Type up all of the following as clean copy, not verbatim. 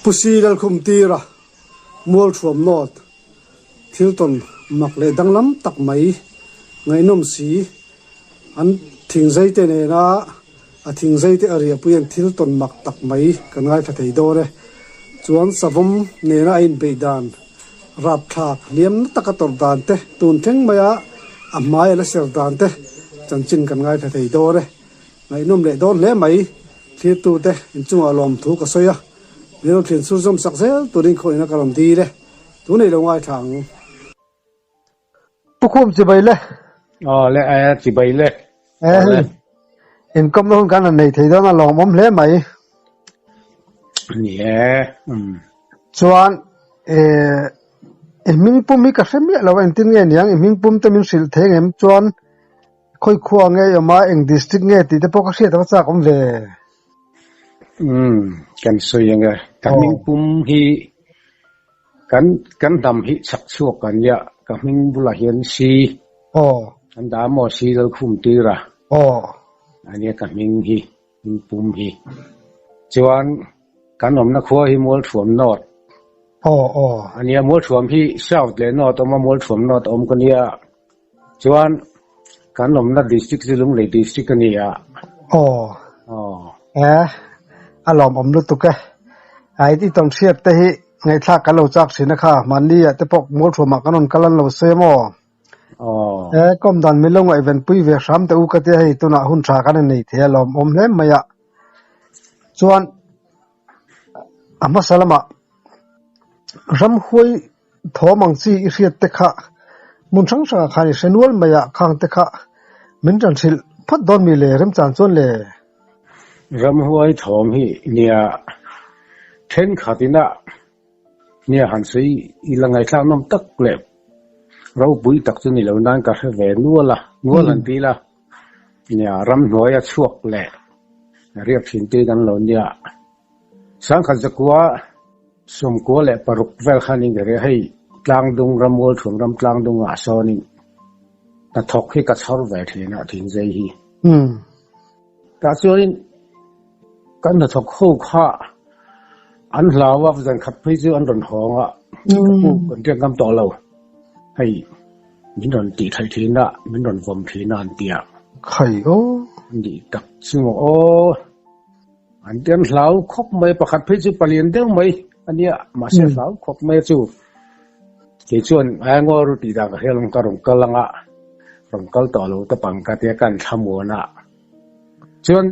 pusi dal khum tira mual thuam not thil ton mak le danglam tak mai ngai nom si an thing zai te ne na a thing zai te ari apuyan thil ton mak tak mai kan ngai tha thei do re chuan savom ne na in beidan rap thak liam taka tor dan te tun theng maya a mai la ser dan te chanchin kan ngai tha thei do re ngai nom le don le mai thi tu te in chung alom thu ka soya nero thin su som saksel turin khoi na karam di re tu nei lo ngai thang pukhum chi bai le le a chi bai le in kom no kan nei thei do na long mom le mai chuan ming pum mi ka sem le lo en tin nge niang ming pum te min sil theng em chuan khoi khuwa nge yama eng district nge ti te pok sia ta cha kom le kan so yanga kan ming pum hi kan dam hi chak chuak kan ya ka ming bula hian si kan da mo si dal khum tira ania ka ming hi ming pum hi chuan kan om na khuwa hi mol thuam not ania mol thuam hi south le not oma mol thuam not om kan ya chuan kan om na district zilung le district kan ya alom om lu tu ke ai ti tong siat te hi ngai thla ka lo chak sin kha man ni te pok mol thuma kanon kalan lo se mo kom dan mi long ai ven pui ve sham te u ka te hi tuna hun tha kan nei the lom om hlem maya chuan ama salama ram huai thomang chi i riat te kha mun sang sa kha ni senwal maya khang te kha min ran sil phat don mi le rem chan chon le ram huai thom hi nia then khatina nia han sei ilangai thlang nom tak le ro bui tak chu ni lo nan ka ve nualan ti la nia ram hnuaia chuak le riap thin te dan lo nia sang khan zakwa som ko le paruk vel khaning re hei tlang dung ramol thum ram tlang dung a sonin ta thok hi ka chhor ve thina thin zai hi ta chuin kan na thok ho kha an hlawa zan khat phei chu an ron honga kan tiang kam to lo hei min ron ti thai thina min ron vom thina an tia khai ni tak chu an tiang hlau khop mai pakhat phei chu palian deuh mai ania ma se hlau khop mai chu ke chuan ango ru ti da ka helong ka rong kalanga rong kal to lo ta pang ka te kan thamona chuan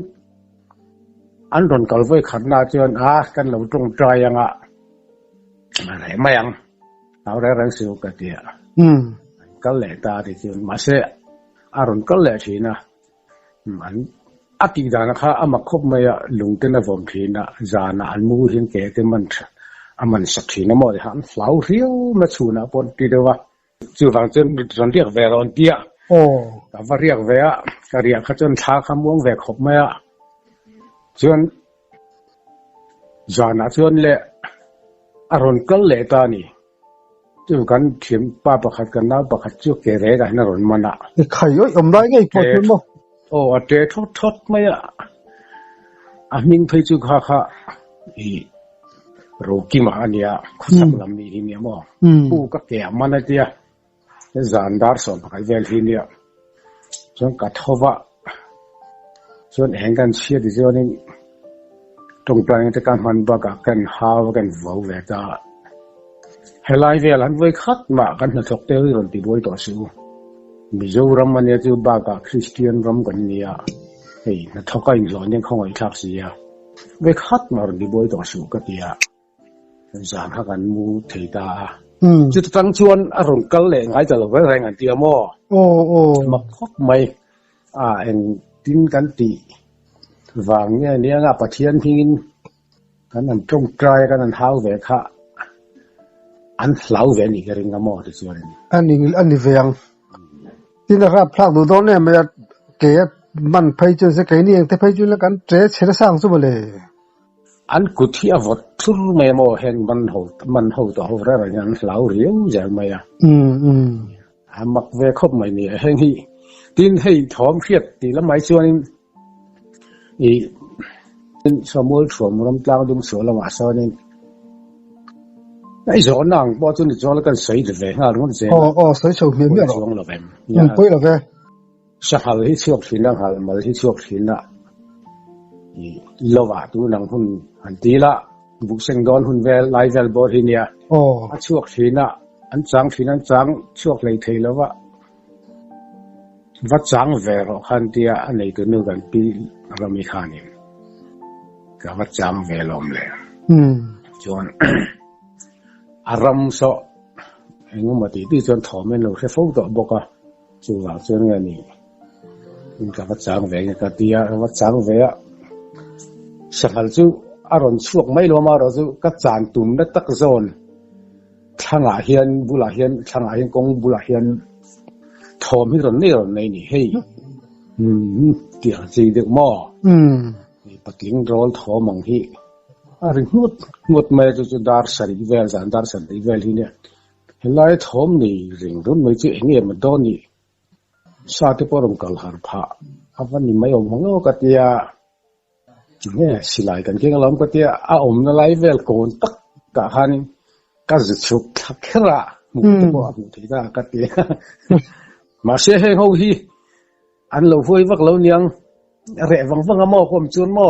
an ron kal voi khatna chuan kan lo tung trai anga re mayang au re ran siu ka tia kal le ta ti chuan ma se aron kal le thina an ati dana kha ama khop maya lungten a vom thina zana an mu hin ke te man aman sak thina mo han flau riu ma chuna pon ti dewa chu wang chen ron riak ve ron tia ka va riak ve a ka riak kha chon tha kha muang ve khop maya chuan zana chuan le aron kal le ta ni chu kan thim pa pakhat kan na pakhat chu ke re ga na ron mana khai oi om lai ngai po thim mo a te thot maya a ming phei chu kha i ro ki ma ania khusak lam ni hi mi mo pu ka ke mana tia zandar son ka vel hi nia chuan ka thowa chuan hengan chia di chuan trong plan te kan man ba ka kan haw kan vo ve ta helai vel han voi khat ma kan na thok te ron ti boi to su mizoram mania chu ba ka christian ram kan nia hei na thoka in zon ning khong ai thak si ya ve khat ma ron ti boi to su ka tia zan ha kan mu thei ta chu tang chuan a ron kal le ngai ta lo ve reng an tia mo ma khop mai en tin kan ti vàng nha nia nga pathian thingin kan an trong trai kan an hau ve kha an hlau ve ni ka ringa mo ti chuan ani veng tin ra plak du don ne me ke man phei chu se ke ni eng te phei chu la kan tre chhe sang chu bole an ku thi a vot thur me mo hen man ho to ho ra yan hlau riu ja mai a mak ve khop mai ni hen hi tin hei thom khiat ti la mai chuan i samul thom ram tlang dum so la ma so ni ไอ้สอนนั่งพอจนจะแล้วกันใส่เลยฮะรู้มั้ยใส่ชาวเมียนหรอไปแล้วแกสักหาที่ชอบทิ้งนะหามาที่ชอบทิ้งนะเราว่าดูนังหุ่นอันที่ละบุกเซงดอนหุ่นเวลไลเวลบอร์ที่เนี่ยชอบทิ้งนะอันจังทิ้งอันจังชอบเลยทีแล้วว่าจังเวลคันที่อันไหนตัวนึงกันปีเราไม่ขานิมก็ว่าจังเวลอมเลยจนอารมณ์สอเองก็มาตีที่จนถอมไม่รู้แค่ฟุ้งตัวบอกว่าจูว่าจนเงี้ยนี่มันก็ว่าจังเวลก็ที่ว่าจังเวลสักหาจูอารมณ์ช่วงไม่รู้มาเราจูก็จานตุ่มนั่นตักโซนช่างอาเฮียนบุลาเฮียนช่างอาเฮียนกงบุลาเฮียนถอมให้เราเนี่ยในนี่ให้เดี๋ยวจีเด็กหม้อปักลิ่งร้อนถอมมังฮีอะไรงดไม่จะดาร์สันดีเวลสันดาร์สันดีเวลที่เนี่ยเห็นไรถอมนี่ริงรุ่นไม่จะเงี้ยมันโดนนี่ชาติปรมกัลหาร์พะวันนี้ไม่อมงก็เตียเนี่ยสิไลกันเก่งล้อมก็เตียอมนั่นไรเวลโกนตักกะฮันก็จะชุกทักขระมุดตัวมุดที่ตาก็เตียมาเสียให้เขาฮีอันเราพูดว่าเราเนียงเร่ฟังหม้อความจนหม้อ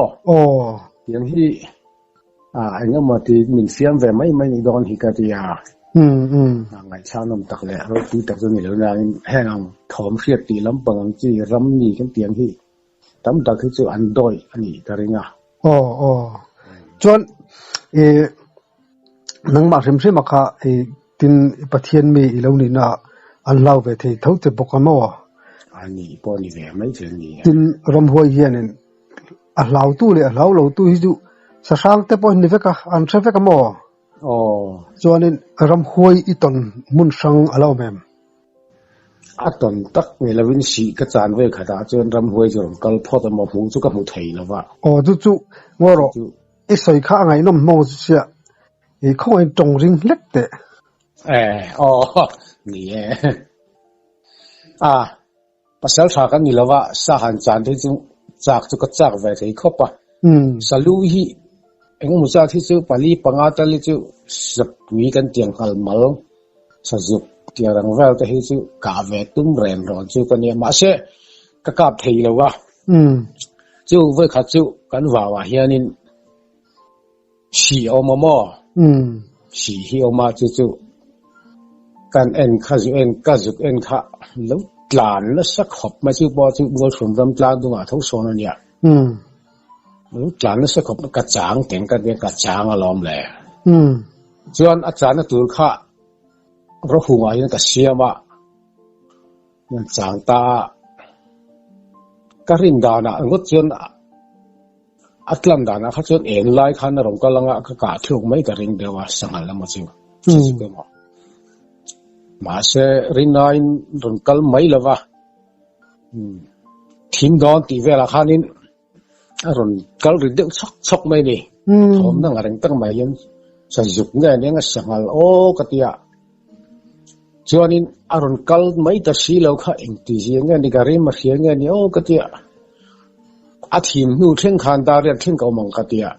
อย่างที่อันนี้มาที่มินเฟียมแบบไม่โดนฮิกาติยาไงชาวนมตักเลยเราตีตักจนนี่แล้วนะแห้งถอมเสียตีลำปังจีรำนี่กันเตียงที่ตั้มตักที่จะอันดอยอันนี้ตาริงอ่ะจนนังมาเชื่อมาค่ะตินปะเทียนมีแล้วนี่นะอันเล่าไปที่เขาจะบอกกันว่าอันนี้ปอนี่แหละไม่เช่นนี้ตินรำหัวเฮียนอันเล่าตู้เลยอันเล่าตู้ฮิจูสักครั้งแต่พอนี่เฟกอันเชื่อเฟกมั่วจวนนี้รำหัวอีตอนมุนสังอันเล่าแม่อัตอนตักเวลาวินสีก็จานเวขดาจนรำหัวจนกัลพอตมาหูจุกหูไทยแล้วว่าจู่ว่าเราไอ้สอยข้าไงน้องมองเสียเขาไอ้จงริงเล็กแต่นี่ภาษาชากันนี่แล้วว่าสหันจานที่จากจุกจากเวทีเข้าปะสลุยเอ็งมุจาที่จู่ปลีปังอาตลิจู่สับวีกันเตียงขัลมัลสจุกเตียงเวลที่จู่กาเวตุ้มเรนรอนจู่กันเนี่ยมาเสกกาบไทยแล้วว่าจู่เวขัดจู่กันว่าเฮียนินสีออกมาสีเฮียมาจู่กันเอ็นข้าจุเอ็นก้าจุเอ็นข้าแล้วหลานแล้วสักขบมาจู่บ่จู่วัวสมรำกลางตรงอ่ะทุกโซนนั่นเนี่ยแล้วหลานแล้วสักขบกระจางแต่งกันเป็นกระจางอารมณ์เลยส่วนอาจารย์ตัวข้าเราหัวยังกระเสียมายังจางตากระรินดานะงดจนอัตลันดานะเขาจนเอ็นไล่ขันรำกำลังก็กาทุกไม่กระรินเดียวสังหารแล้วมาจู่มาเสรินนายรำกำไม่ละวะทีมดอนตีเวลาขันินรำกำริดเด็กช็อกไม่ดีผมนั่งอะไรตั้งไม่ยันสจุกเงี้ยเนี่ยสังหารกติยาจวนนี้รำกำไม่ตัดสินแล้วข้าเองตีเสียงเงี้ยนี่การิมาเสียงเงี้ยนี่กติยาอาทีมนู่นเช่นขันดารีเช่นเขามังกติยา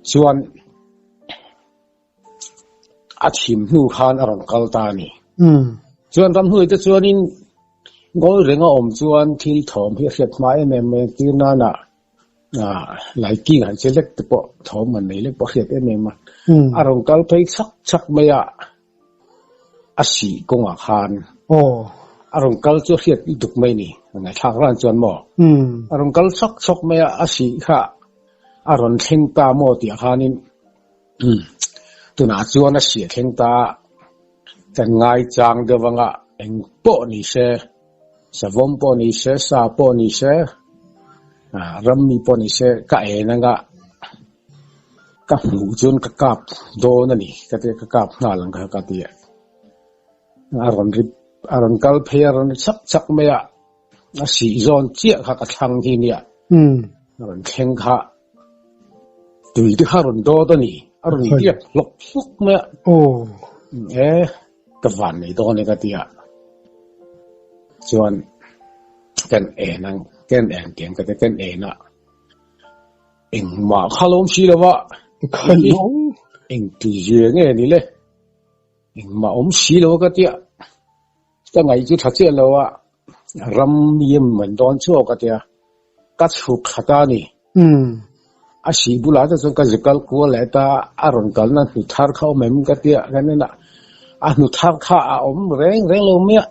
จวนอาทีมนู่นขันรำกำตานี่จวนรำหัวจะจวนนี้ก็เรื่องอมจวนที่ถอมเพียรมาเอ็มที่นั่นหลายกี่หันเชล็กตัวปถอมมันนี่เล็กปเพียรมาอารมณ์กลไปชักไม่อาศีกงอาคารอารมณ์กลจะเพียรดุกไม่นี่ไงทางร้านจวนหมออารมณ์กลชักไม่อาศีค่ะอารมณ์เข่งตาโมติอาคานินตัวน่าจวนอาศีเข่งตาแต่ง่ายจังเดี๋ยวว่าเอ็งปอนี่เช่สวมปอนี่เช่ซาปอนี่เช่รำมีปอนี่เช่ก็เอ็งก็หูจนก็กับโดนนี่ก็เดี๋ยวก็กับน่าลังก็เดี๋ยวอารมณ์กัลเพย์อารมณ์ชักไม่สีจอนเจี๊ยข้าก็ทั้งที่เนี่ยอารมณ์เข่งข้าตัวที่อารมณ์โดนนี่อารมณ์เจี๊ยลุกไม่ก็ฝันในตอนนี้ก็เดียส่วนกันนั่งกันเก่งก็จะกันน่ะเอ็งมาข้าล้มชีแล้ววะ anh tùy duyên nghe đi lên anh mà xí lâu cái tiệt cái ngày chú thật sự lâu à ram yếm mình đón cho cái tiệt cắt chụp khata nè xí bù lá cho cái dịch của lại ta aron cái nó nụ thar khao mềm cái tiệt cái này là nụ thar khao reng reng lâu mía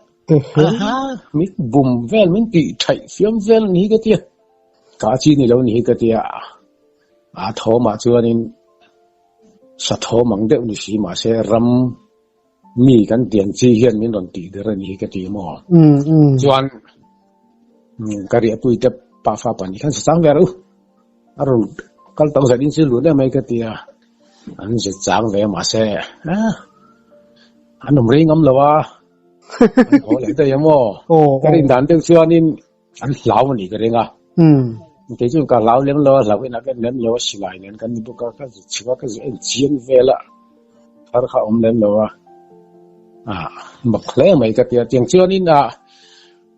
mình bùm vel mình bị chạy phiếm vel ní cái tiệt cả chi này lâu ní cái tiệt thô mà chưa nên sát thô mang đeo ní xí mà sẽ ram mi kan tiền chi hiền mình đòn tỉ được ní cái tiệt mà chuan cái gì bụi tập pa pha pani kan sang về đâu rồi kalau tahu saya ini luôn đấy mấy cái tiệt anh sẽ sang về mà sẽ anh không riêng ngắm đâu họ lại đây mà cái đình đàn tiêu xưa nên anh lão này cái đấy à cái chuyện cả lão lên lo lão cái lên lo xí lại nên cái như cái chỉ có cái gì anh chiến về là thằng họ ông lên lo mặc lẽ mấy cái tiếng xưa nên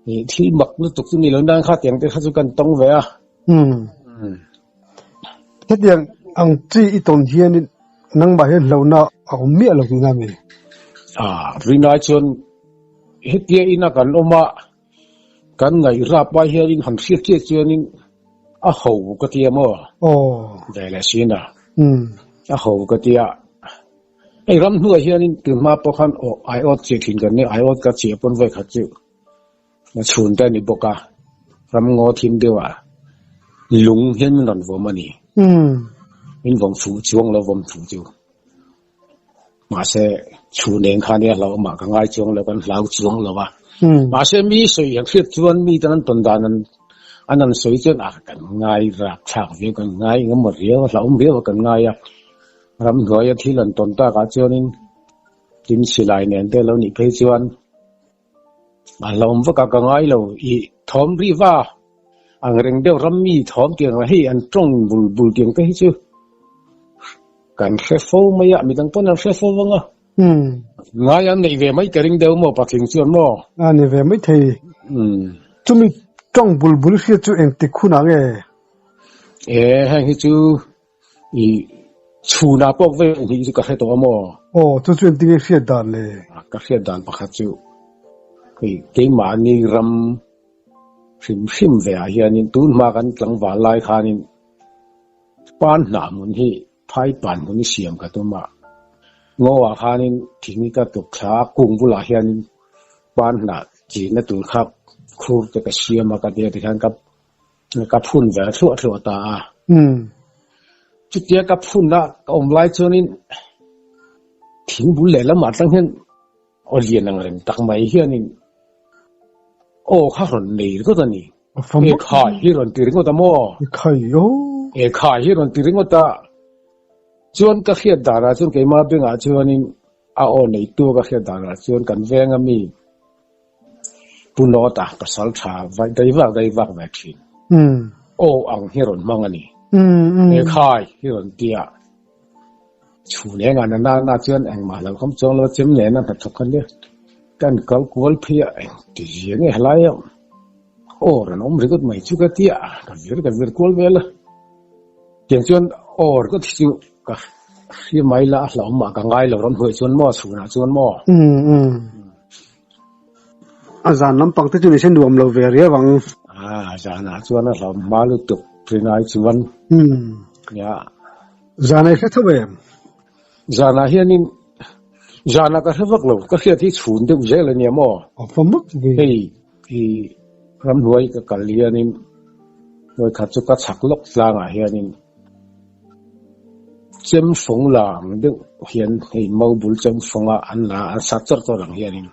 thì mặc nó tục như lớn đang khác tiếng thì khác cần tông về cái tiếng anh chỉ ít tuần hiền năng bài lâu nào ông miệt lâu như nào vậy vì nói chuyện hết tiệt ina kan oma kan ngai ra pa hian han khiat che chuanin ho ka tia mo dai la sina ho ka tia ai ram hnu hian tu ma po khan ai ot che thin kan ne ai ot ka che pon vai kha chu na chun ta ni boka ram ngo thim dewa lung hian min ron vo mani min vong fu chuang lo vom fu chu mà sẽ chủ nền khá này là mà cái ngay chuông là con lão chuông là ba mà sẽ mi soi hiện thiết chuan mi tên tuần đàn anh soi chuan cái ngay rạp chạc với cái ngay ngắm một riêng lão riêng cái ngay ram gọi thì lần tuần ta cả chuan nên tin xì lại nền đây lão nhị phê chuan mà lão với cái ngay lão thom riva anh rèn đeo ram mi thom tiếng là hay anh trong bul tiếng cái chứ kan khefo maya mi dang pon khefo wanga ngai an nei ve mai kering deu mo patling chuan mo ani ve mai thei chumi tong bulbul khia chu eng te khuna nge hang hi chu I chuna pok ve ni chu ka kheto mo chu chu ti khia dan le ka khia dan pakhat chu ke ma ni ram hrim ve a hianin tun ma kan tlang wa lai khanin pan na mun hi phai pan mun siam ka to ma ngo wa khanin thing ka tuk kha kung bula hian pan na chi na tu khap khur te ka siam ka de khan ka phun ve thlu ta chu tia ka phun na om lai chunin thing bul le la ma tang hen o lian ang ren tak mai hianin kha ron nei ko ta ni khai hi ron ti ringo ta mo khai yo khai hi ron ti ringo ta chuan ka khiat dara chuan keima benga chuanin nei tu ka khiat dara chuan kan venga mi puno ta pasal tha vai dai vak va thin ang hi ron mangani khai hi ron tia chu le nga na chuan ang ma lo khom chong lo chem le na ta thok kan le kan kal kual phia ti yeng halai ran om rigot mai chu ka tia ka vir kual vela tiang chuan ko chu ka hi mai la lo ma ka ngai lo ron hoi chuan mo chuna chuan mo azan lampang te chu ni sen duam lo ve ria wang zana chuan lo ma lu tuk prinai chuan ya zana kha thobe zana hianin zana ka hawak lo ka khia thi chhun de zel ani mo famuk hi ram nuai ka kalianin noi kha chu ka chak lok tlanga hianin chem phong lang de hian hei mau bul chem fonga an la an sa chor to lang hianin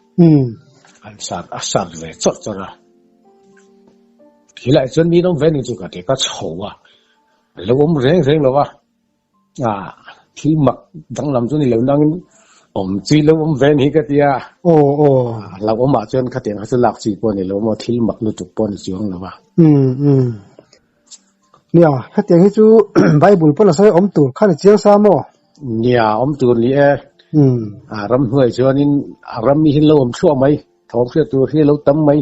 an sat asar le chor chora hilai chon mi nong vening chu ka te ka chowa lo om reng lo wa thi mak dang lam chu ni lo nang chi lo om ven hi ka tia lo om ma chon kha te nga chu lak chi po ni lo mo thil mak lu tu po ni chiang lo wa nia kha te hi chu bible po la sai om tu kha ni chiang sa mo nia om tu ni ram huai chuanin ram mi hin lo om thua mai thom khia tu hi lo tam mai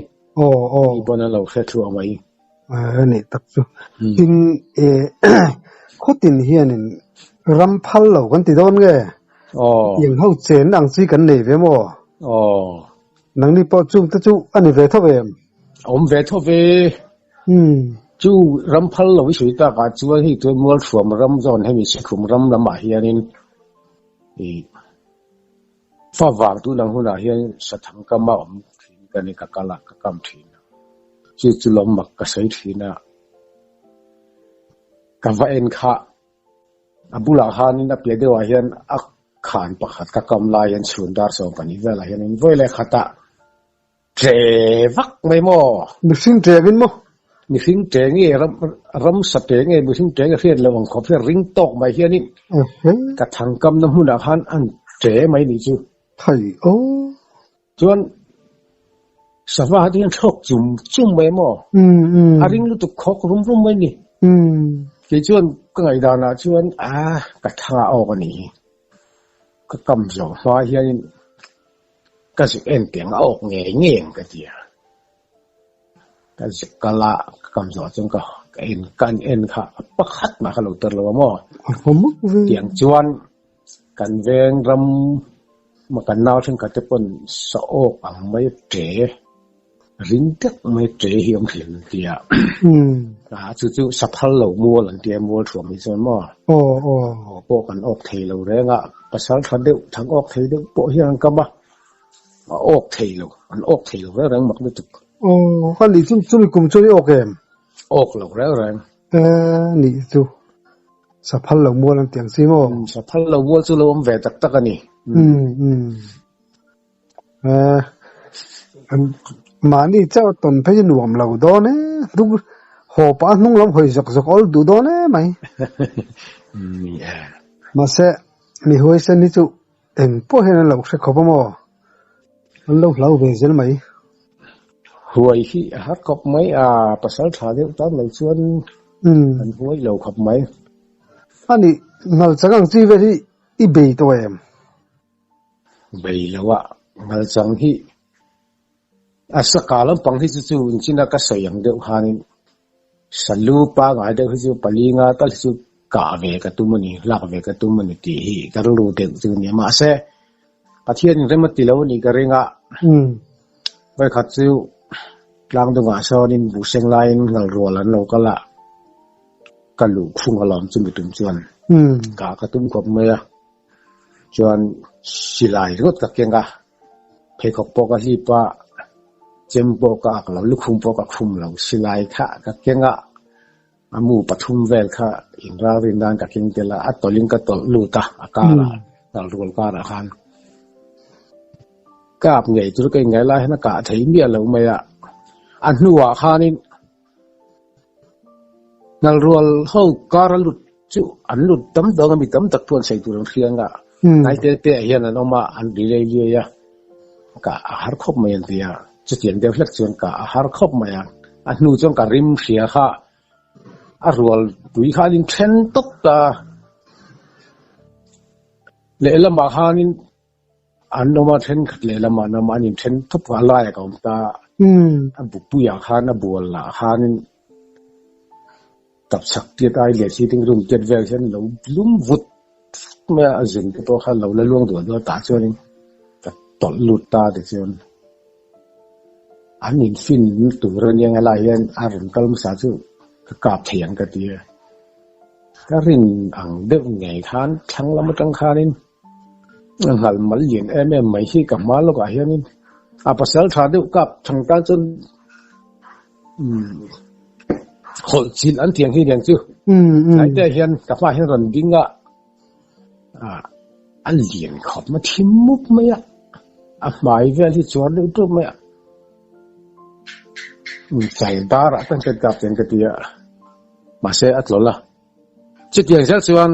i po na lo khia thua mai ni tak chu tin khotin hianin rắm phal lâuกันติดอนเงยังเขาเจนอังซีกันนี่เว้ยมั้งนังนี่พอจุตะจุอันนี้เวทเวมเวทเวจูรำพัลเราวิสุทธิ์ตากาจวนที่ตัวมัวสวมรำจอนให้มีสิขุมรำมาเฮียนินฟ้าวางตัวนังหัวหน้าเฮียสถังกำมาถิ่นกันนี่กักละกักกำถิ่นจุลมักกษัยถิ่นนะกับว่าเอ็นข้าบุลาฮานินนับเลี้ยเดียวเฮียนอักขานประคัดกักกำลายยันสุนดาร์สองกันนี่เวลาเฮียนินไว้เลยขัดตาเจวักไม่มั่วมิสิงเจวินมั้งมีสิ่งเจ๋งไงรำสัตย์ไงมีสิ่งเจ๋งเรียนระวังขอบเพื่อริงตกมาเฮียนี่กระทั่งกำน้ำหุ่นอาหารอันเจ๋ไหมนี่จูไทยโอ้จวนสภาพที่ยังชกจุ่มไม่หมออาริงรู้ตุกขอกรุ่มไม่นี่ที่จวนก็ไงดานะจวนกระทั่งออกนี่ก็กำจองฟ้าเฮียนี่ก็สิเอ็นเตียงออกเงี้ยกันเดียก็จะกละคำสอนจงก็เอ็นกันเอ็นค่ะปักขัดมาขลุ่ยตลอดมั่วเตียงจวนกันเวงรำมากันนาวถึงกันจะเป็นสะโอกอังไม่เจ๋ริ้งเด็กไม่เจ๋เหี่ยมเหี่ยมเดียจู่ๆสับพัลเหล่ามัวหลังเดียมัวถ่วงมีส่วนมั่วโปกันออกเทเหล่าแรงภาษาทันเดียวทั้งออกเทเดียวโปเฮียงก็มาออกเทเหล่ามันออกเทเหล่าแรงมักไม่ถูกคนนี้จุ่มกุมจุ่มนี่โอเคออกหลอกแล้วแรงนี่จู่สับพัลเหล่ามัวลังเตียงซีโม่สับพัลเหล่ามัวจู่เราอมเวตักกันนี่มานี่เจ้าตนพยนวมเราโดนเนี่ยดูหัวป้านุ่งล้มหอยจักอลดูโดนเนี่ยไหมมาเสะมีหอยเส้นนี่จู่เอ็งพวกเห็นเราเสกเขาปะมั้งเราเวเซนไหมหวยที่ฮักขบไหมภาษาไทยเรียกตามหลังชวนอันหวยเหล่าขบไหมอันนี้เงาจังจีเวที่อีเบย์ตัวเองเบย์แล้วว่าเงาจังที่สกาลปังที่จู่ๆจินนักสยังเดียวหานี่สลูปางอะไรเดียวจู่ปลีงาตัลจู่กาเวกตุมันนี่ลากเวกตุมันนี่ที่การรู้เด็กจู่เนี่ยมาเสะอาทิตย์นี้เริ่มตีแล้วนี่ก็เร่งไว้ขัดจู่ลางตรงอาชอนินบุเซงไลน์เงารัวแล้วเราก็ละกันลูกฟุ้งอารมณ์จุ่มตุ่มจวนกากระตุ้มขบเมื่อจวนสิไลรถกับเกียงกะเพกปอกะลีปะเจมปอกะเราลูกฟุ้งปอกะฟุ้งเราสิไลค่ะกับเกียงกะอามูปทุมเวลค่ะอินรารินดานกับเกียงเตละอัตตลิงกับตลูตาอากาละเรารวมกันอาหารกาบไงจุดก็ไงล่ะให้นักกะไทยเมียเราไม่อะอันนัวข้านี่นัลรัวเขาการลุดจู่อันลุดตั้มดองมีตั้มตักทวนใส่ตัวเรียงอ่ะไอ้เตะเฮียนั่นออกมาอันดีเลยอ่ะกะอาหารครบมาอย่างเดียวจะเขียนเดียวเล็กส่วนกะอาหารครบมาอย่างอันนู้นจงกะริมเสียค่ะอารัวดุยข้านี่เช่นตุกตาเล่ละมาข้านี่อันออกมาเช่นเล่ละมานามานี่เช่นทุบอะไรกับผมตาอันบุปุยาข้านะบัวละข้านี่ตับสักเดียดไอเลียที่ถึงรุ่งเจ็ดเวลเช่นเราลุ่มวุดเมื่ออาจินก็ตัวข้าเราเล่วงตัวตาจวนนี่ก็ตอดลุดตาเด็กจวนอันนี้ฟินตัวเรื่องยังอะไรยันอารมณ์กลมสาจุก็กราบเถียงกันดีก็รินอังเด็กไงข้านทั้งละมันทั้งข้านี่หันมาเลี้ยงไม่ใช่กับมาแล้วก็เฮียนี่ภาษาไทยเดียวกับทางการจนคนจีนอันเทียงที่เดียงจู่ไอ้เดียเห็นกับว่าเห็นรันดิ้งอันเลี้ยงขอบมาทิมมุกไหมหมายเวลที่จวนดูตัวไหมใจดาระตั้งแต่กับเสียงกระเดียมาเสียอัตโลละจุดอย่างเช่นส่วน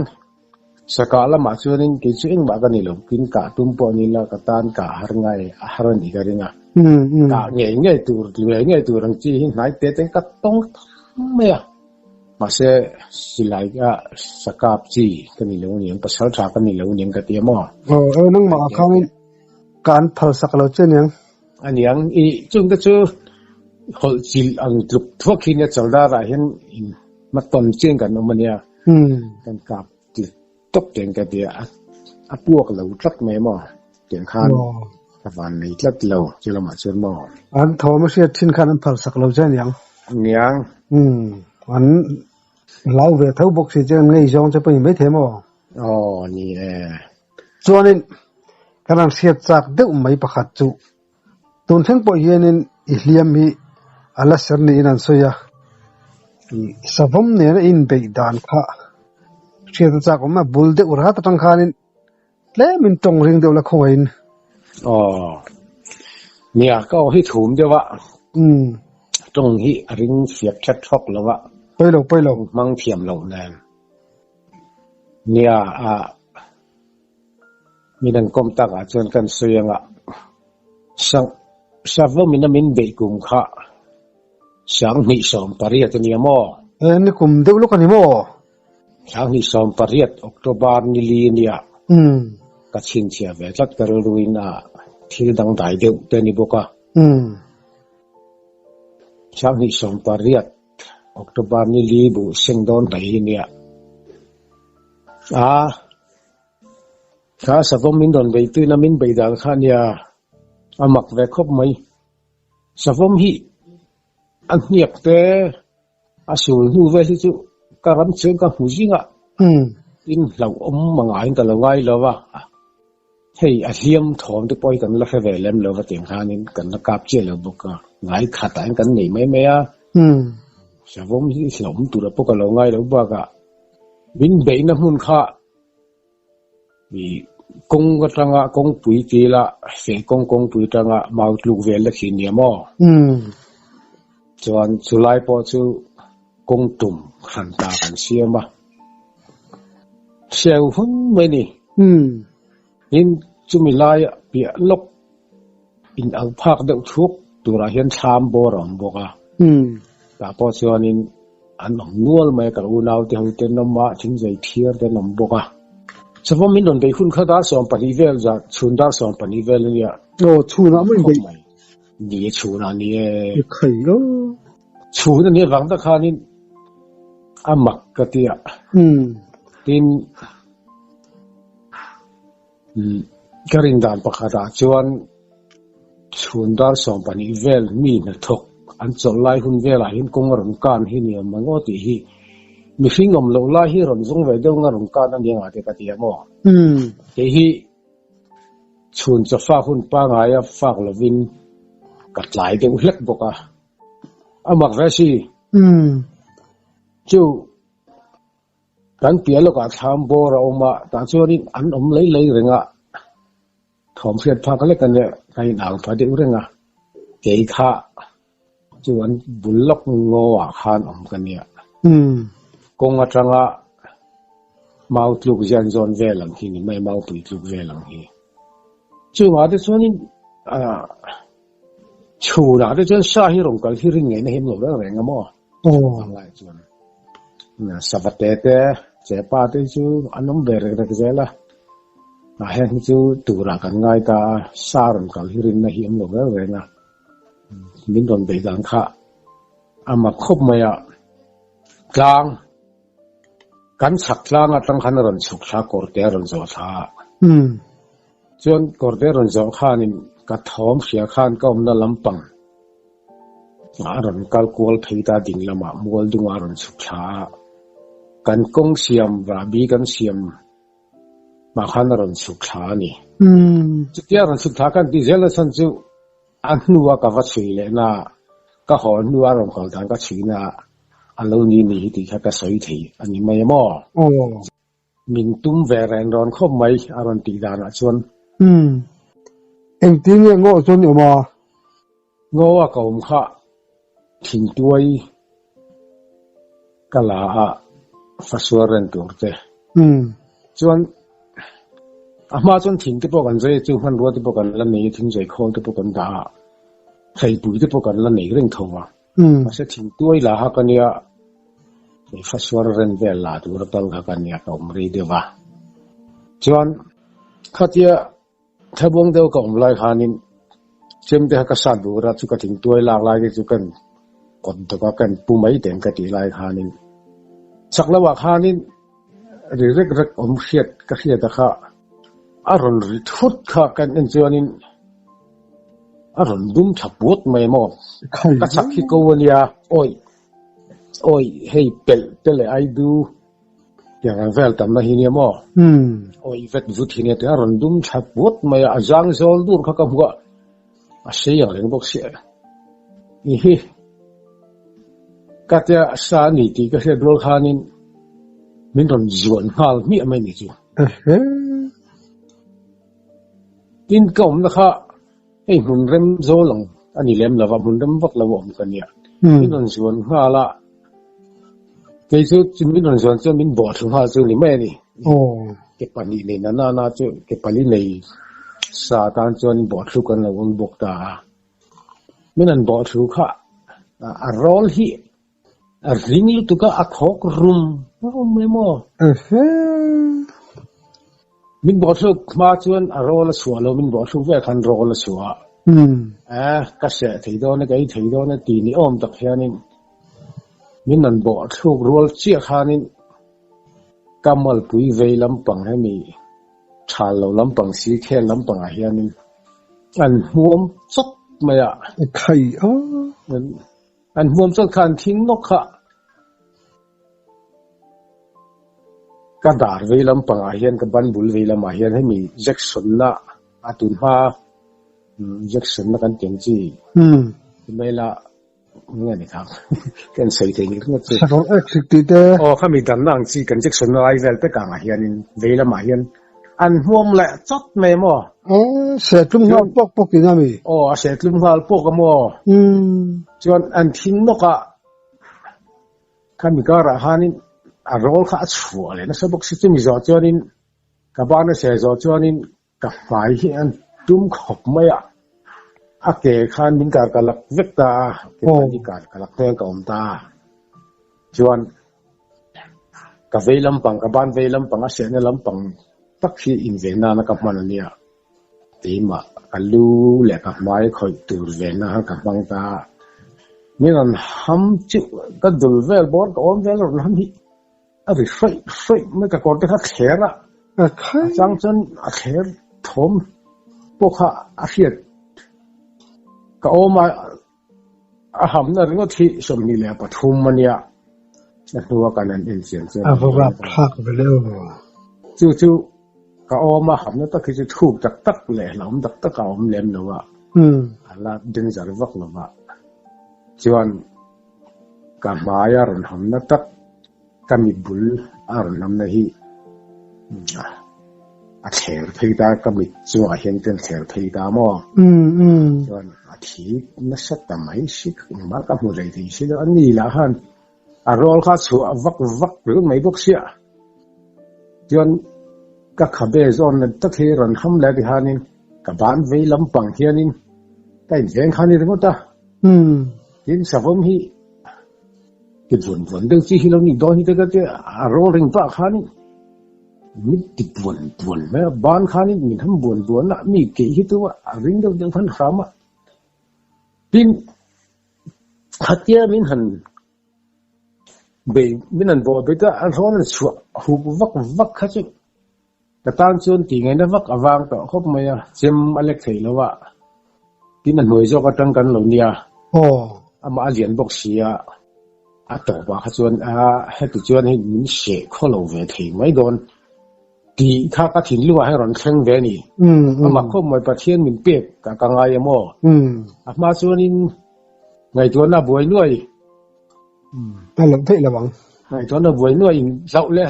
สกาลมาชวนินกิจอิงบากันนี่ลงกินกะตุ้มปอนิลากะตานกะหารงอาหารนี่กันนี่กะเงี้ยตัวรังจีนายเตะกันก็ต้องไม่ Masa silai ga sakap ji kani lo ni pasal tha kani lo ni ka ti mo nang ma khang kan phal sakalo chen yang aniang I chung ta chu hol sil ang trup thok hin ya chalda ra hin maton chen kan no mania kan kap ti tóc tiền cái địa buộc lâu rất mấy mò tiền khan các bạn này rất lâu chưa làm mà chưa mò anh thò mà sẽ thiên khan anh phật sắc lâu chân nhang anh lão về thấu bốc thì chân ngay giống cho bây mấy thế mò nè cho nên cái làm siết chặt được mấy bậc hạt trụ tuần tháng bội hiền nên liam hi ala sơn này nên soya savum này in bị đàn khá siết chặt cũng mà bul được urat tăng khan nên lẽ mình trồng riêng đều là không in nè có hít thùm chứ vợ trồng hít riêng siết chặt thóc là vợ bây lâu mang thiểm lâu nè nè mình đang công tác ở trên căn suy ngạ sao mình bị cùng khá sáng nghỉ sớm Paris thì nhiều mò anh cùng đâu lúc anh mò sáng nghỉ sớm Paris October ni li nia các xin chia về rất cái ruin thì đang đại đều tên đi boka sáng nghỉ sớm Paris October ni li bu sinh đón đại nia khá sao mình đón về tuy là mình bị đàn khăn ya mặc về khóc mấy sao hi anh nhạc thế sủi nu về thì chú các anh chơi các hú gì ngạ in lâu mà ngài cả lâu ngay lâu à hey liêm thòng thì bôi cần là phải về làm lâu và tiền khăn nên cần là cáp chơi lâu bốc ngài khát anh cần nghỉ mấy sao hi lâu tụi nó bốc lâu ngay lâu bốc mình bị nó muốn khá vì công cái trang công bùi thì là phải công bùi trang mau lục về là khi nhiều mò cho anh chú lại bỏ chú công tùng hàn ta hàn xia mà xeo hôn mấy nè in chú mình lại bị lốc in áo phạc đậu thuốc tụi ra hiện tham bò rồng bò cả bỏ chú anh ông nuôi mấy cái u nào thì hồi tên nó mà chính dây thier tên nằm bò sao phong mình đồn về khuôn khá đa sòng panivel ra chun đa sòng panivel này chun nó mới bị nhỉ chun nó nhỉ khẩy đó chun nó nhỉ vắng ta khá nên mặc cái tiệt tin cái riêng đàn bạc hà chuan chun đa sòng panivel mi nó thok anh chọn lại khuôn về lại hiện công rồng can hiện nhiều mà ngó thì hi mi phim ngầm lâu la hi rồng giống về đâu ngà rồng can anh nghe ngài thì cái tiệt mò thì hi chun cho pha hun pa ngài pha là vin cắt lại thì uất bốc mặc về gì chú đánh bia lúc tham bò rồi mà ta cho đi ăn lấy rồi ngà thom phiền pha cái này cái nào phải đi rồi ngà cái khá chú anh bún lóc ngô khan cái này công ở trong mau lục dân zone về làm gì mấy mau bụi lục về làm gì chú ở đây cho nên chú nào đây cho sa hi rong cái hi ring này hiểm lắm đấy nghe mò lại chú nè savat tê chế pa tê chú anh ông về rồi cái là hẹn chú tụ ra cái ngay cả sa rong cái hi ring này hiểm lắm đấy nghe mình đồn bị đàn khá mà khóc mày lang kan saklang atang khan ron sukha korte ron zo tha chon korte ron zo khanin ka thom khia khan kom na lampang ron kal kol theita ding lama mol dunga ron sukha kan kong siam wa bi kan siam ma khan ron sukha ni chutia ron sukha kan ti zela san chu annuwa ka va chile na ka hon nuwa ron kal dan ka china alo ni thì các cái sợi thì anh em mấy mò mình tung về rèn ròn không mấy aron tì đàn ở chuan em tiếng nghe ngô chuan nhiều mà ngô à cầu khá thìn tuổi cái là phát xuất rèn tuổi thế chuan mà chuan thìn cái bộ phận dây chuan hoàn đua cái bộ phận là này thìn dây khô cái bộ phận đá thầy bùi cái bộ phận là này rèn thầu à mà sẽ thìn tuổi là ha cái này phát xuất rèn về là tụi nó tao cái này tổng ri đi va chuan khát ya thay bông đâu cộng lại hanin xem thế cái sản bùa ra chú cái thìn tuổi lạc lại cái chú cần còn tụi cái cần pu mấy tiền cái tỷ lại hanin chắc là vạc hanin rirek rek khiat ka khiat kha aron thut kha kan en chuanin aron dum thaput mai mo ka chakhi ko wania oi hei pele ai du yang vel tam na hinia mo oi vet vut hinia te aron dum thaput mai ajang zol dur kha ka bua a sei ang leng bok sia hi katia sa ni ti ka se dol khanin min ron zuan hal mi mai ni chu tin kom na kha ei hun rem zo long ani lem lawa hun rem vak lawom kan ya min ron zuan hala ke chu chin min ron zuan chu min bo thu ha chu ni mai ni ke pani ni na chu ke pali nei sa tan chuan bo thu kan lawon bok ta min an bo thu kha a rol hi a ring lu tu ka a khok rum mai mo min bo thu ma chuan a rol a suwa lo min bo thu ve khan rol a suwa ka se thei do na kai thei do na ti ni om tak hianin min an bo thu rol chi khanin kamal pui ve lampang ha mi thal lo lampang si khen lampang a hianin an huam chok maya khai an huam chok khan thing nok kha ka dar ve lampang a hian ka ban bul ve lam a hian hemi jackson na atun ha jackson na kan teng chi mela nghe ni khang kan sei te ni ngot chi sarol exit te khami dan nang chi kan jackson na ai vel te ka nga hian in ve lam a hian an huam la chot me mo se tum ngal pok ki ngami a se tum ngal pok mo chuan an thin no ka khami ka ra hanin a rol kha chua le na sabok si chumi zo chuanin ka ba na se zo chuanin ka fai hi an tum khop mai a ke khan min ka kalak vekta ke ni ka kalak te ka umta chuan ka veilam pang ka ban veilam pang a se na lampang tak hi in ve na ka man ania tema kalu le ka mai khoi tur ve na ka bang ta min an ham chu ka dul vel bor ka om vel ron ham hi a vi frei me ka korte kha khera chang chen a kher thom pokha a hiat ka oma a ham na ringo thi som ni le pathum mania na nuwa kanan in chen chen avara phak veleo chu ka oma ham na ta khi chu thuk tak le lam tak ka om lem lowa ala din jar vak lowa chuan ka maya ron ham na tak kami bul aron nam na hi a ther pheita kami chu a hian ten ther pheita mo chuan a thi na sat ta mai sik ma ka mu rei thi si an ni la han a rol kha chu a vak ru mai bok sia chuan ka khabe zon na ta the ran ham la di hanin ka ban ve lampang hianin kai veng khani ringo ta tin savom hi cái buồn đâu chỉ hiểu ni đó ni cái rolling pa khani mi ti buồn mà ban khani mi tham buồn na mi ke hi tu ring đâu deng phan khama tin hatia min han be min an bo be ta an ron chu hu vak kha chu ta tan chun ti ngai na vak awang to khop maya chem alek thei lawa tin an noi zo ka tang kan lo nia ama alian bok sia a to ba kha chuan he tu chuan he min she kholo ve thei mai don ti kha ka thin luwa he ron thleng ve ni ama kho moi pathian min pek ka ngai mo a ma chuan in ngai chuan na buai nuai ta lam thei lawang ngai chuan na buai nuai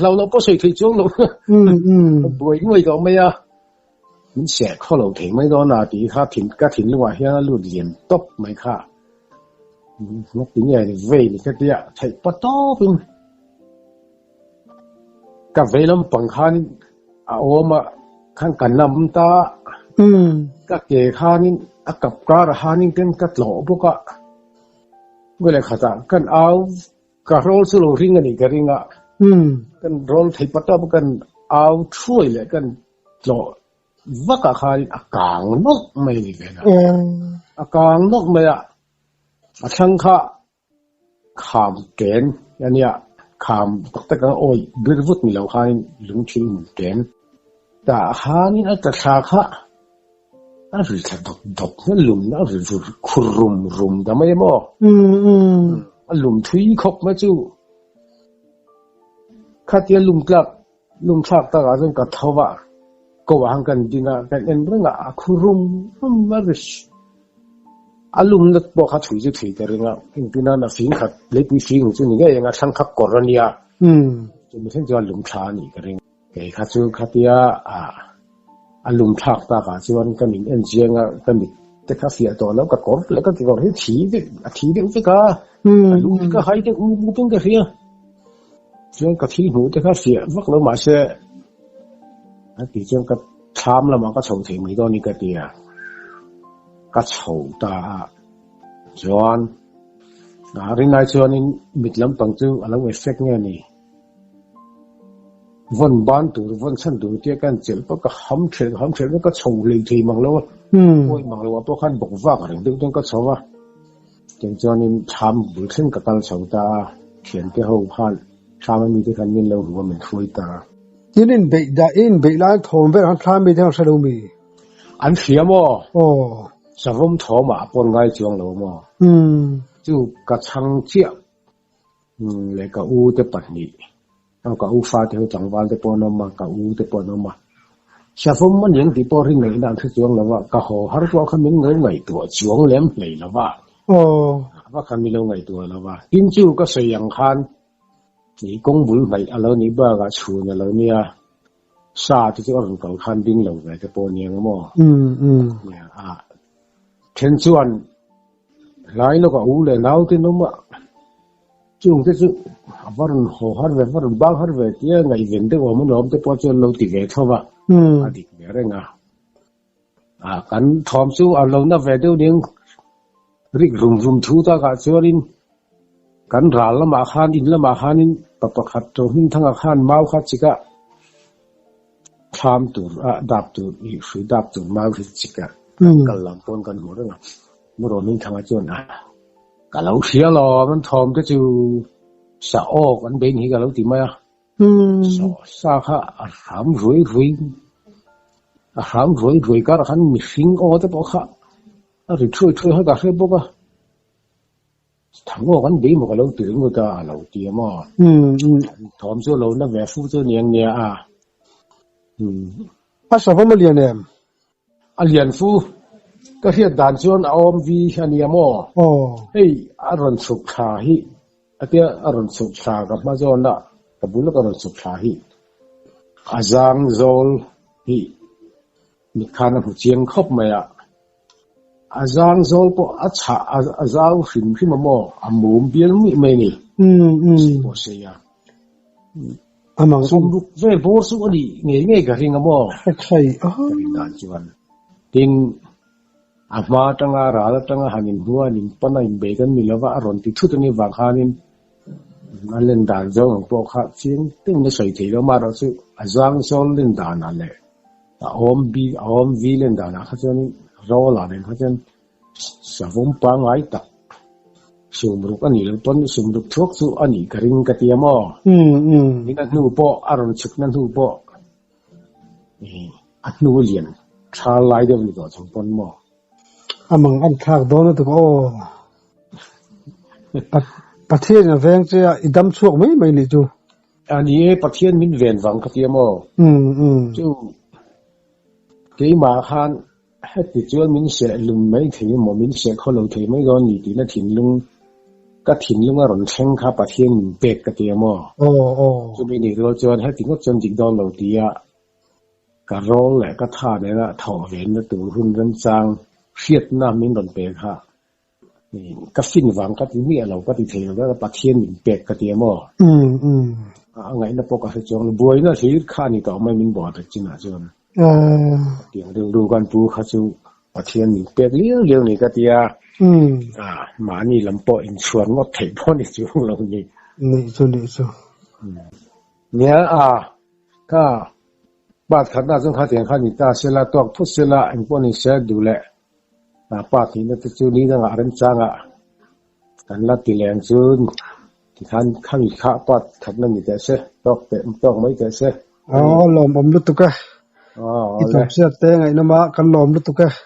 lau lo po sei thei chuang lo buai nuai ko mai a min she kholo thei mai don na ti kha thin luwa he na lu lian top mai kha nó tiếng nghe thì về thì cái tiệt thấy bắt to luôn cả về lắm bằng khan ôm mà khan cần nằm ta các kẻ khan cặp cá là khan cái lỗ bốc á với lại khát cái áo cả roll solo ring này cái ring á cái roll thấy bắt to cái áo chui lại cái lỗ vắt cả khan càng nóc mày vậy nè càng nóc mày à ทั้งข้าขามเกณฑ์ยันเนี่ย kham tak ka oi birvut ni lo khain lung thil mun ten ta hanin at tha kha a ri tha dok na lum na ri khurum rum da mai mo a lum thui khop ma chu khatia lum thak ta ga jong ka thawa ko wang kan dina kan en bringa khurum ma ri alum lat bo kha thui thui ta ringa ingtina na fing khat le pi fing chu ni ga yang a thang khak korania chu mi sen jo lum tha ni ka ring ke kha chu khatia alum thak ta ka chuan kan in en jianga kan mi te kha fia to lo ka kor le ka ki kor hi thi de ka alum ka hai te u ping ka fia chuan ka thi hu te kha fia vak lo ma se a ti chuan ka tham la ma ka chou thei mi do ni ka tia ka chou ta chuan rin nai chuan in mitlam pang chu alo effect nge ni von ban tu von chan tu te kan chel pa ka ham thre ka chou le thei mang lo oi mang lo pa khan bok wa ka ring ding ka chowa chen chuan in tham bul thin ka kal chou ta thian te ho phan tham mi te kan min lo ru min thui ta in be la thom be han tham be jang salo mi an fiamo savom thoma pon ngai chuang lo mo chu ka chang chia le ka u te patni ang ka u fa te chang wal te pon ma ka u te pon ma savom man yang ti po ring nei dan thu chuang lo wa ka ho har ko kha min ngai tu chuang lem lei lo wa wa kha mi lo ngai tu lo wa in chu ka sei yang khan ni kong bul mai alo ni ba ga chu na lo nia sa ti chu ron kal khan ding lo ga te pon yang mo thiên chuan lai lo ka u le nau tin no ma chung te chu varon ho har ve varon bang har ve tia ngai ven te om nom te po chuan lo ti ve thowa adik ve renga kan thom chu a lo na ve deu ning rik rum thu ta ka chuanin kan ral la ma khan in la ma khanin pa khat to hin thanga khan mau kha chika tham tu dap tu i sui dap tu mau ri chika kan lam pon kan ho renga mu ro min thanga chuan ka lo hria lo man thom te chu sa o kan ben hi ka lo ti ma so sa kha ram roi ka khan mi sing o te po kha ri thui ha ka he bo ka thang o kan be mo ka lo ti ring ka lo ti ma thom chu lo na ve fu chu niang nia sa vom lian em alian fu ka hian dan chuan om vi hania mo hei aron chuk tha hi atia aron chuk tha ka ma zon na ka bul ka aron chuk tha hi azang zol hi mi khana hu chiang khop ma ya azang zol po acha azau hrim mo amum bial mi me ni po se ya amang sum ruk ve bo su ani nge ka ringa mo khai dan chuan tin ama tanga ra tanga hangin huwa nin pana in began milawa aron ti thu ni wa khanin alen dan jong po kha chiang ting na sai thei lo ma ro chu azang sol len dan ale om vi len dan kha chen ro la len kha chen sa vom pa ngai ta sumruk ani lo ton sumruk thok chu ani karing ka ti mo ni na nu po aron chuk na nu po at nu lian tha lai de ni to chong pon mo amang an thak do na to pathian na veng che idam chuak mai ni chu ani pathian min ven wang ka ti mo chu ke ma khan het ti chuan min se lum mai thei mo min se kholo thei mai gon ni ti na thin lung ka thin lung a ron theng kha pathian min pek ka ti mo chu mi ni ro chuan het ti ngok chon jik don lo ti ya ka rol le ka tha ne na tho ven na tu hun ran chang khiat na min ron pe kha ni ka fin wang ka ti mi lo ka ti thei lo ka pathian min pek ka ti mo ngai na po ka se chong buai na hi kha ni to mai min bo ta china chuan tiếng đường quan pu khá chú pathian mình pek liêu ni ka tia ma ni lam po in chuan ngot thei po ni chu lo ni chu nia ka bat khat na jong kha tiang kha ni ta sela tok thu sela in po ni se du le pa thi na chu ni na ran changa kan la ti leng chun ที่ท่านข้ามีข้าปัดขัดนั่นมีแต่เสตอกเต็มตอกไม่แต่เสอ๋อหลอมอมลุตุกะอ๋ออีตเลยบเสียเตงไงนะมะกันหลอมลุตุกะ